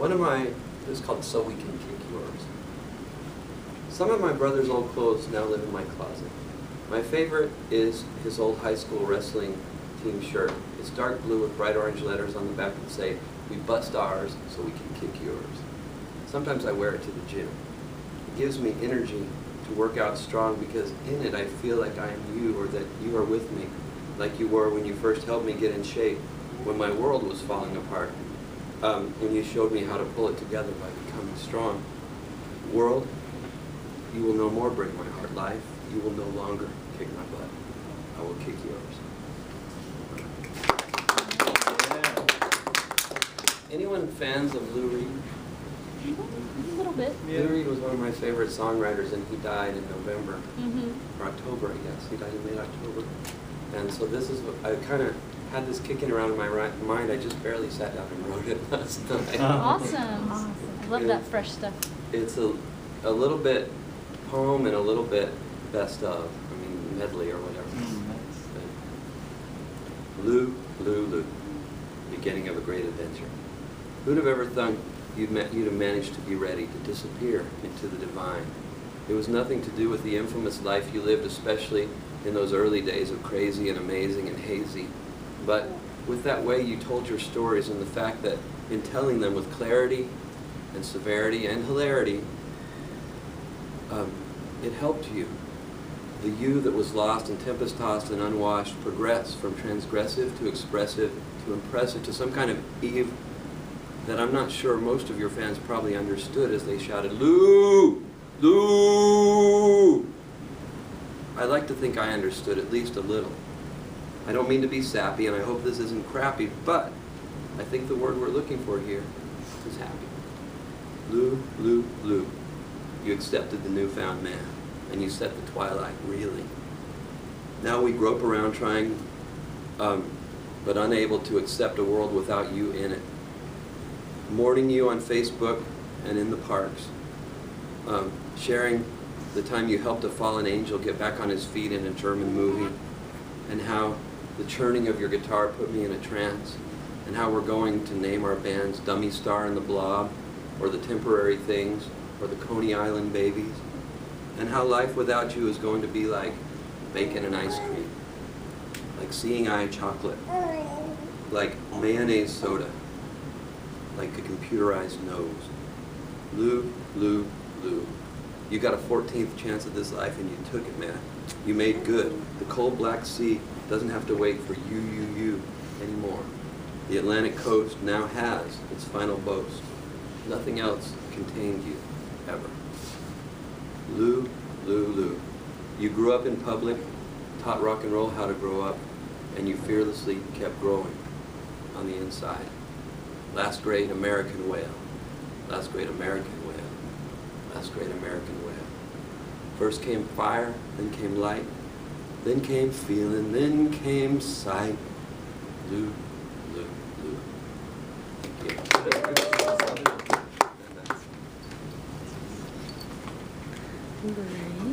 It was called So We Can Kick Yours. Some of my brother's old clothes now live in my closet. My favorite is his old high school wrestling team shirt. It's dark blue with bright orange letters on the back that say, "We bust ours so we can kick yours." Sometimes I wear it to the gym. It gives me energy to work out strong because in it I feel like I am you, or that you are with me, like you were when you first helped me get in shape, when my world was falling apart, when you showed me how to pull it together by becoming strong. World, you will no more break my heart. Life, you will no longer kick my butt. I will kick yours. Anyone fans of Lou Reed? A little bit. Lou Reed was one of my favorite songwriters, and he died in November, Mm-hmm. or October, I guess. He died in late October. And so this is, I kind of had this kicking around in my mind. I just barely sat down and wrote it last night. Awesome. I love that fresh stuff. It's a little bit poem and a little bit best of, medley or whatever. Lou, Lou, Lou, beginning of a great adventure. Who'd have ever thought you'd have managed to be ready to disappear into the divine? It was nothing to do with the infamous life you lived, especially in those early days of crazy and amazing and hazy, but with that way you told your stories and the fact that in telling them with clarity and severity and hilarity, it helped you. The you that was lost and tempest-tossed and unwashed progressed from transgressive to expressive to impressive to some kind of Eve that I'm not sure most of your fans probably understood as they shouted, "Lou! Lou!" I like to think I understood at least a little. I don't mean to be sappy, and I hope this isn't crappy, but I think the word we're looking for here is happy. Lou, Lou, Lou. You accepted the newfound man, and you set the twilight reeling. Now we grope around trying, but unable to accept a world without you in it. Mourning you on Facebook and in the parks. Sharing the time you helped a fallen angel get back on his feet in a German movie, and how the churning of your guitar put me in a trance, and how we're going to name our bands Dummy Star and the Blob, or The Temporary Things, or the Coney Island Babies, and how life without you is going to be like bacon and ice cream, like seeing eye chocolate, like mayonnaise soda, like a computerized nose. Lou, Lou, Lou. You got a 14th chance at this life and you took it, man. You made good. The cold Black Sea doesn't have to wait for you anymore. The Atlantic coast now has its final boast. Nothing else contained you, ever. Lou, Lou, Lou. You grew up in public, taught rock and roll how to grow up, and you fearlessly kept growing on the inside. Last great American whale. Last great American whale. Last great American whale. First came fire, then came light, then came feeling, then came sight. Lou, Lou, Lou. Thank you. Great.